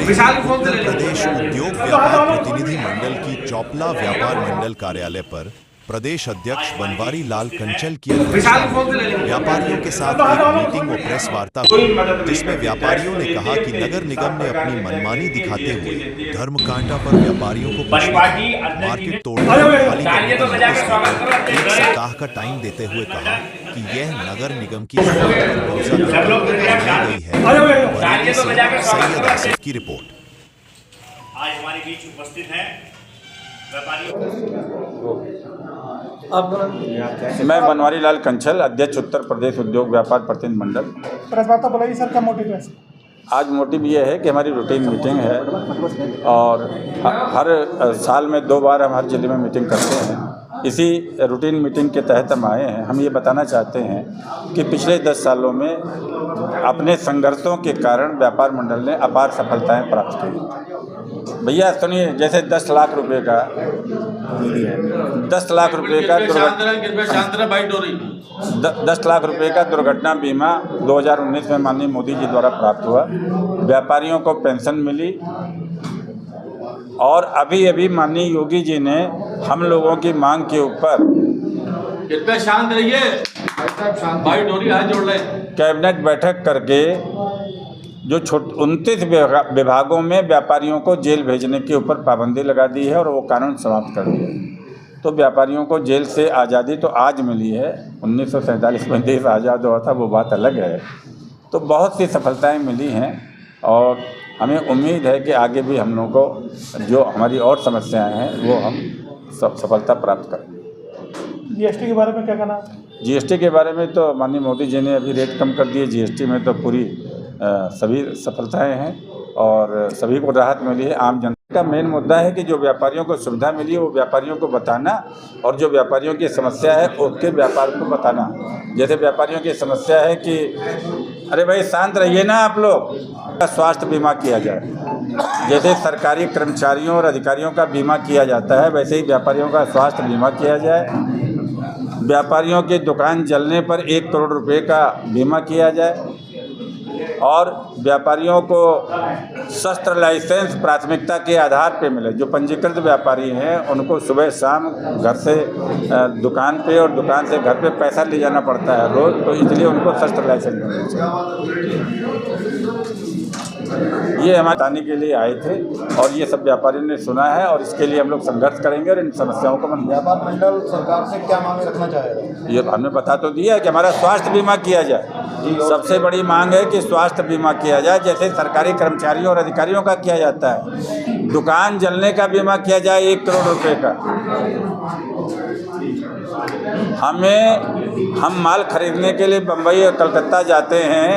उत्तर प्रदेश उद्योग व्यापार प्रतिनिधि मंडल की चौपला व्यापार मंडल कार्यालय पर प्रदेश अध्यक्ष बनवारी लाल कंचल की अध्यक्षता में व्यापारियों के साथ एक मीटिंग और प्रेस वार्ता हुई, जिसमें व्यापारियों ने कहा कि नगर निगम ने अपनी मनमानी दिखाते हुए धर्मकांटा पर व्यापारियों को मार्केट तोड़कर खाली करने का नोटिस देकर 1 सप्ताह का टाइम देते हुए कहा कि यह नगर निगम की जमीन पर कब्जा करके ली गई है। बरेली से सैयद आसिफ की रिपोर्ट। आज हमारे बीच उपस्थित हैं मैं बनवारी लाल कंचल, अध्यक्ष उत्तर प्रदेश उद्योग व्यापार प्रतिनिधि मंडल। प्रेस वार्ता बुलाई सर, क्या मोटिव है? आज मोटिव ये है कि हमारी रूटीन मीटिंग है और हर साल में 2 बार हम हर जिले में मीटिंग करते हैं। इसी रूटीन मीटिंग के तहत हम आए हैं। हम ये बताना चाहते हैं कि पिछले 10 सालों में अपने संघर्षों के कारण व्यापार मंडल ने अपार सफलताएं प्राप्त की। भैया सुनिए, जैसे 10 लाख रुपए का 10 लाख रुपए का 10 लाख रुपए का दुर्घटना बीमा 2019 में माननीय मोदी जी द्वारा प्राप्त हुआ। व्यापारियों को पेंशन मिली और अभी माननीय योगी जी ने हम लोगों की मांग के ऊपर शांत रहिए भाई, डोरी हाथ जोड़ ले, कैबिनेट बैठक करके जो 29 विभागों में व्यापारियों को जेल भेजने के ऊपर पाबंदी लगा दी है और वो कानून समाप्त कर दिया है। तो व्यापारियों को जेल से आज़ादी तो आज मिली है, 1947 में देश आज़ाद हुआ था, वो बात अलग है। तो बहुत सी सफलताएं मिली हैं और हमें उम्मीद है कि आगे भी हम लोगों को जो हमारी और समस्याएं हैं वो हम सफलता प्राप्त करेंगे। जीएसटी के बारे में क्या कहना? जीएसटी के बारे में तो माननीय मोदी जी ने अभी रेट कम कर दिए। जीएसटी में तो पूरी सभी सफलताएं हैं और सभी को राहत मिली है। आम जनता का मेन मुद्दा है कि जो व्यापारियों को सुविधा मिली है वो व्यापारियों को बताना और जो व्यापारियों की समस्या है उसके व्यापार को बताना। जैसे व्यापारियों की समस्या है कि अरे भाई शांत रहिए ना आप लोग, स्वास्थ्य बीमा किया जाए। जैसे सरकारी कर्मचारियों और अधिकारियों का बीमा किया जाता है, वैसे ही व्यापारियों का स्वास्थ्य बीमा किया जाए। व्यापारियों की दुकान जलने पर 1 करोड़ रुपए का बीमा किया जाए और व्यापारियों को शस्त्र लाइसेंस प्राथमिकता के आधार पे मिले। जो पंजीकृत व्यापारी हैं उनको सुबह शाम घर से दुकान पे और दुकान से घर पे पैसा ले जाना पड़ता है रोज़, तो इसलिए उनको शस्त्र लाइसेंस मिलना चाहिए। ये हमारे बताने के लिए आए थे और ये सब व्यापारियों ने सुना है और इसके लिए हम लोग संघर्ष करेंगे और इन समस्याओं को व्यापार मंडल सरकार से क्या मांग रखना चाहेगा? ये हमने बता तो दिया है कि हमारा स्वास्थ्य बीमा किया जाए। सबसे बड़ी मांग है कि स्वास्थ्य बीमा किया जाए, जैसे सरकारी कर्मचारियों और अधिकारियों का किया जाता है। दुकान जलने का बीमा किया जाए 1 करोड़ रुपए का। हम माल खरीदने के लिए बम्बई और कलकत्ता जाते हैं,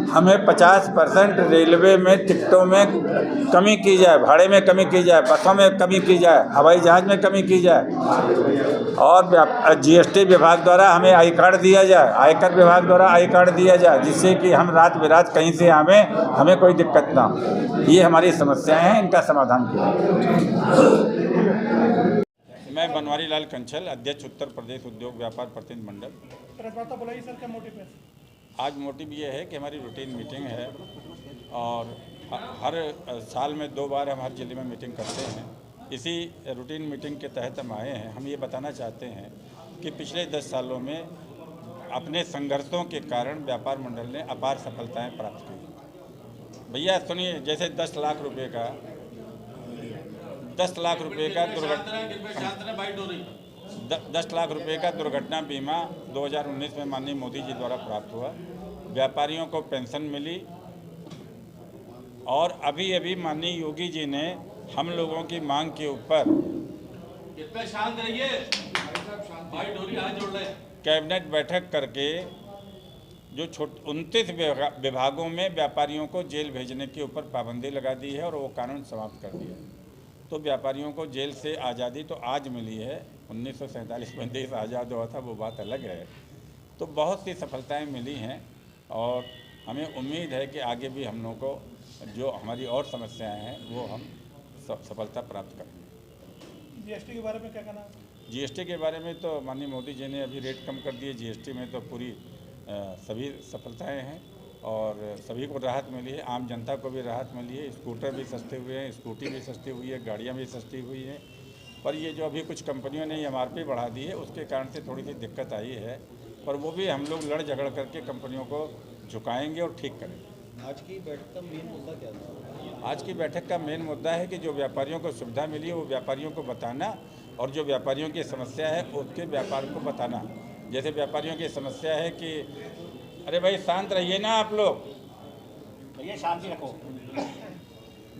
हमें 50% रेलवे में टिकटों में कमी की जाए, भाड़े में कमी की जाए, बसों में कमी की जाए, हवाई जहाज़ में कमी की जाए और जीएसटी विभाग द्वारा हमें आई कार्ड दिया जाए, आयकर विभाग द्वारा आई कार्ड दिया जाए, जिससे कि हम रात बिरात कहीं से हमें कोई दिक्कत ना हो। ये हमारी समस्याएं हैं, इनका समाधान किया। मैं बनवारी लाल कंचल, अध्यक्ष उत्तर प्रदेश उद्योग व्यापार प्रतिनिधि मंडल। प्रेस वार्ता बुलाई सर, क्या मोटिव है? आज मोटिव ये है कि हमारी रूटीन मीटिंग है और हर साल में 2 बार हम हर जिले में मीटिंग करते हैं। इसी रूटीन मीटिंग के तहत हम आए हैं। हम ये बताना चाहते हैं कि पिछले 10 सालों में अपने संघर्षों के कारण व्यापार मंडल ने अपार सफलताएं प्राप्त की। भैया सुनिए, जैसे 10 लाख रुपए का 10 लाख रुपए का 10 लाख रुपए का दुर्घटना बीमा 2019 में माननीय मोदी जी द्वारा प्राप्त हुआ। व्यापारियों को पेंशन मिली और अभी माननीय योगी जी ने हम लोगों की मांग के ऊपर शांत रहिए भाई, डोरी हाथ जोड़ ले, कैबिनेट बैठक करके जो 29 विभागों में व्यापारियों को जेल भेजने के ऊपर पाबंदी लगा दी है और वो कानून समाप्त कर दिया। तो व्यापारियों को जेल से आज़ादी तो आज मिली है, 1947 में देश आज़ाद हुआ था, वो बात अलग है। तो बहुत सी सफलताएं मिली हैं और हमें उम्मीद है कि आगे भी हम लोगों को जो हमारी और समस्याएं हैं वो हम सफलता प्राप्त करेंगे। जीएसटी के बारे में क्या कहना? जीएसटी के बारे में तो माननीय मोदी जी ने अभी रेट कम कर दिए। जीएसटी में तो पूरी सभी सफलताएं हैं और सभी को राहत मिली है, आम जनता को भी राहत मिली है। स्कूटर भी सस्ते हुए हैं, स्कूटी भी सस्ती हुई है, गाड़ियाँ भी सस्ती हुई हैं। पर ये जो अभी कुछ कंपनियों ने MRP बढ़ा दी है, उसके कारण से थोड़ी सी दिक्कत आई है, पर वो भी हम लोग लड़ झगड़ करके कंपनियों को झुकाएंगे और ठीक करेंगे। आज की बैठक का मेन मुद्दा क्या था? आज की बैठक का मेन मुद्दा है कि जो व्यापारियों को सुविधा मिली है वो व्यापारियों को बताना, और जो व्यापारियों की समस्या है उसके व्यापार को बताना। जैसे व्यापारियों की समस्या है कि अरे भाई शांत रहिए ना आप लोग, भैया शांति रखो।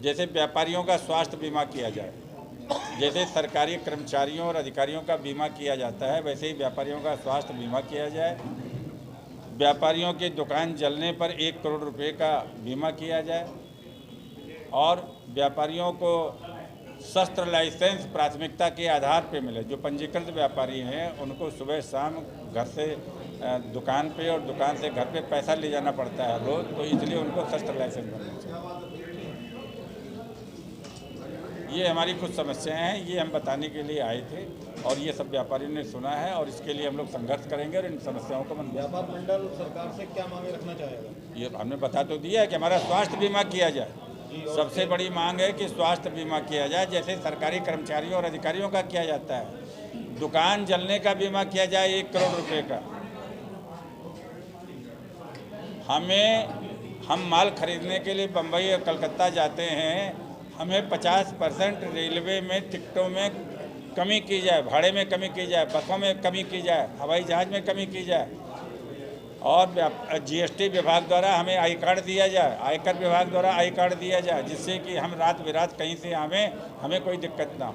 जैसे व्यापारियों का स्वास्थ्य बीमा किया जाए, जैसे सरकारी कर्मचारियों और अधिकारियों का बीमा किया जाता है, वैसे ही व्यापारियों का स्वास्थ्य बीमा किया जाए। व्यापारियों की दुकान जलने पर 1 करोड़ रुपए का बीमा किया जाए, और व्यापारियों को शस्त्र लाइसेंस प्राथमिकता के आधार पर मिले। जो पंजीकृत व्यापारी हैं उनको सुबह शाम घर से दुकान पे और दुकान से घर पे पैसा ले जाना पड़ता है रोज़, तो इसलिए उनको शस्त्र लाइसेंस बनना चाहिए। ये हमारी कुछ समस्याएं हैं, ये हम बताने के लिए आए थे, और ये सब व्यापारियों ने सुना है, और इसके लिए हम लोग संघर्ष करेंगे और इन समस्याओं को व्यापार मंडल सरकार से क्या मांगे रखना चाहेगा? ये हमने बता तो दिया है कि हमारा स्वास्थ्य बीमा किया जाए। सबसे बड़ी मांग है कि स्वास्थ्य बीमा किया जाए, जैसे सरकारी कर्मचारियों और अधिकारियों का किया जाता है। दुकान जलने का बीमा किया जाए 1 करोड़ रुपए का। हम माल खरीदने के लिए बम्बई और कलकत्ता जाते हैं, हमें 50% रेलवे में टिकटों में कमी की जाए, भाड़े में कमी की जाए, बसों में कमी की जाए, हवाई जहाज़ में कमी की जाए, और GST विभाग द्वारा हमें आई कार्ड दिया जाए, आयकर विभाग द्वारा आई कार्ड दिया जाए, जिससे कि हम रात बिरात कहीं से आवें, हमें कोई दिक्कत ना हो।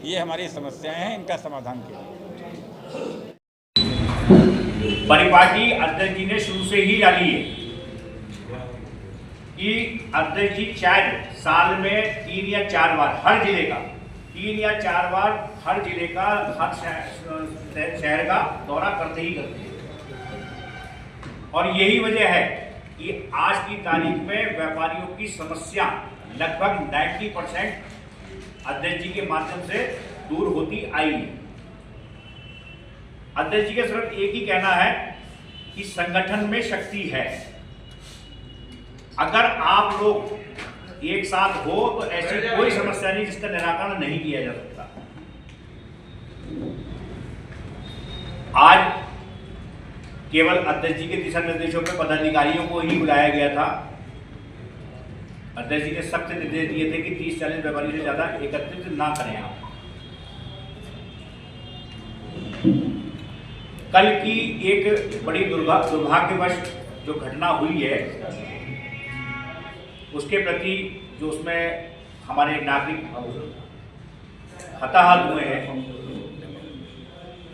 ये हमारी समस्याएं हैं, इनका समाधान कीजिए। परिपाटी अध्यक्ष जी ने शुरू से ही डाली है कि अध्यक्ष जी शायद साल में 3 या 4 बार हर जिले का 3 या 4 बार हर जिले का हर शहर का दौरा करते ही करते हैं। और यही वजह है कि आज की तारीख में व्यापारियों की समस्या लगभग 90% अध्यक्ष जी के माध्यम से दूर होती आई है। अध्यक्ष जी का सिर्फ एक ही कहना है कि संगठन में शक्ति है। अगर आप लोग एक साथ हो तो ऐसी कोई समस्या नहीं जिसका निराकरण नहीं किया जा सकता। आज केवल अध्यक्ष जी के दिशा निर्देशों पर पदाधिकारियों को ही बुलाया गया था। अध्यक्ष जी ने सख्त निर्देश दिए थे कि 30-40 व्यापारियों से ज्यादा एकत्रित ना करें आप। कल की एक बड़ी दुर्भाग्यवश जो घटना हुई है, उसके प्रति जो उसमें हमारे नागरिक हताहत हुए हैं,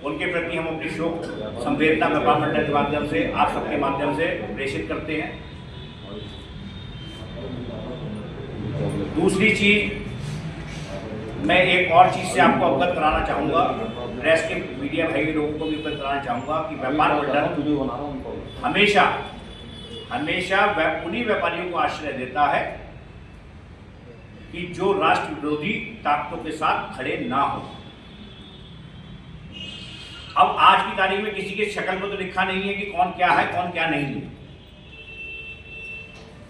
उनके प्रति हम अपनी शोक संवेदना व्यापार मंडल के माध्यम से, आप सबके माध्यम से प्रेषित करते हैं। दूसरी चीज, मैं एक और चीज से आपको अवगत कराना चाहूँगा, प्रेस के मीडिया भाई लोगों को भी अवगत कराना चाहूँगा कि व्यापार मंडल हमेशा उन्हीं व्यापारियों को आश्रय देता है कि जो राष्ट्र विरोधी ताकतों के साथ खड़े ना हो। अब आज की तारीख में किसी के शक्ल पर तो लिखा नहीं है कि कौन क्या है कौन क्या नहीं है।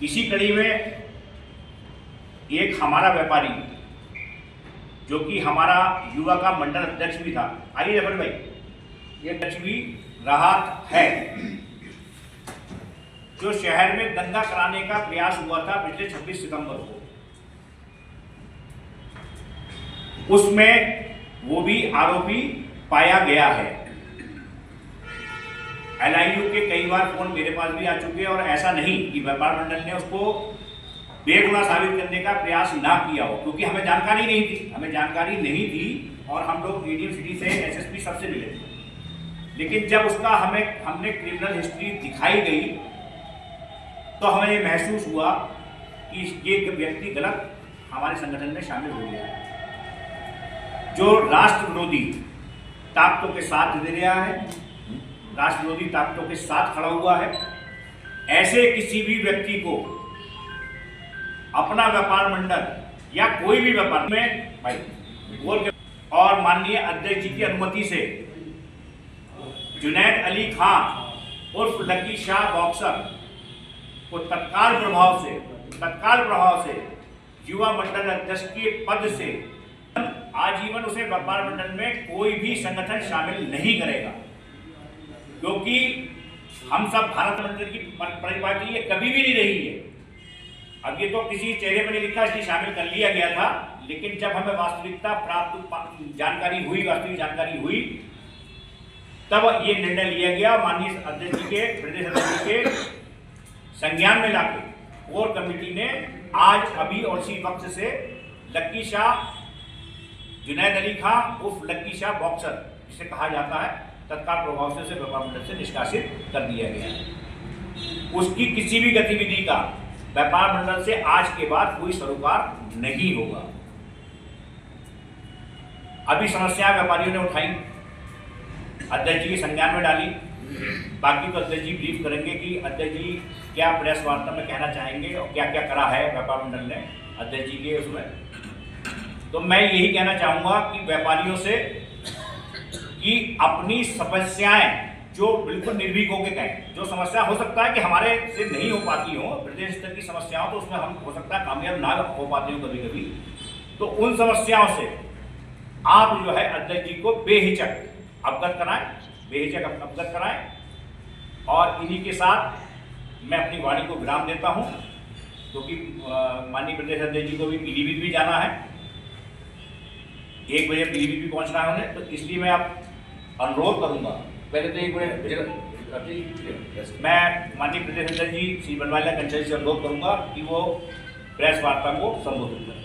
इसी कड़ी में एक हमारा व्यापारी जो कि हमारा युवा का मंडल अध्यक्ष भी था, आइए जफर भाई, ये अध्यक्ष भी रहा है, जो शहर में दंगा कराने का प्रयास हुआ था पिछले 26 सितंबर को, उसमें वो भी आरोपी पाया गया है। LIU के कई बार फोन मेरे पास भी आ चुके हैं, और ऐसा नहीं कि व्यापार मंडल ने उसको बेगुनाह साबित करने का प्रयास ना किया हो, क्योंकि हमें जानकारी नहीं थी और हम लोग ADM सिटी से SSP सबसे मिले थे। लेकिन जब उसका हमने क्रिमिनल हिस्ट्री दिखाई गई तो हमें ये महसूस हुआ कि ये व्यक्ति गलत हमारे संगठन में शामिल हो गया है, जो राष्ट्र विरोधी ताकतों के साथ दे रहा है, राष्ट्र विरोधी ताकतों के साथ खड़ा हुआ है। ऐसे किसी भी व्यक्ति को अपना व्यापार मंडल या कोई भी व्यापार में भाई बोल के, और माननीय अध्यक्ष जी की अनुमति से जुनैद अली खान उर्फ लकी शाह बॉक्सर को तत्काल प्रभाव से युवा मंडल अध्यक्ष के पद से आजीवन उसे व्यापार मंडल में कोई भी संगठन शामिल नहीं करेगा, क्योंकि हम सब भारत मंडल की परिपाटी ये कभी भी नहीं रही है। अब ये तो किसी चेहरे पर नहीं लिखा, इसलिए शामिल कर लिया गया था, लेकिन जब हमें वास्तविक जानकारी हुई तब ये निर्णय लिया गया। माननीय अध्यक्ष जी के, प्रदेश अध्यक्ष जी के संज्ञान में लाके कोर कमेटी ने आज अभी और इसी वक्त से लक्की शाह, जुनैद अली खां उर्फ लक्की शाह बॉक्सर जिसे कहा जाता है, तत्काल प्रभाव से उसे व्यापार मंडल से निष्कासित कर दिया गया। उसकी किसी भी गतिविधि का व्यापार मंडल से आज के बाद कोई सरोकार नहीं होगा। अभी समस्या व्यापारियों ने उठाई, अध्यक्ष जी के संज्ञान में डाली, बाकी तो अध्यक्ष जी ब्रीफ करेंगे कि अध्यक्ष जी क्या प्रेस वार्ता में कहना चाहेंगे और क्या क्या करा है व्यापार मंडल ने अध्यक्ष जी के उसमें। तो मैं यही कहना चाहूँगा कि व्यापारियों से कि अपनी समस्याएं जो बिल्कुल निर्भीक होकर कहें, जो समस्या हो सकता है कि हमारे से नहीं हो पाती हो, प्रदेश स्तर की समस्याओं, तो उसमें हम हो सकता है कामयाब ना हो पाते हो कभी कभी, तो उन समस्याओं से आप जो है अध्यक्ष जी को बेहिचक अवगत कराएं और इन्हीं के साथ मैं अपनी वाणी को विराम देता हूं, क्योंकि माननीय प्रदेश अध्यक्ष जी को भी पीलीभीत भी जाना है, 1 बजे पीलीभीत भी पहुंचना है उन्हें, तो इसलिए मैं आप अनुरोध करूंगा, पहले तो 1 बजे मैं माननीय प्रदेश अध्यक्ष जी श्री बनवारी लाल कंचल से अनुरोध करूंगा कि वो प्रेस वार्ता को संबोधित करें।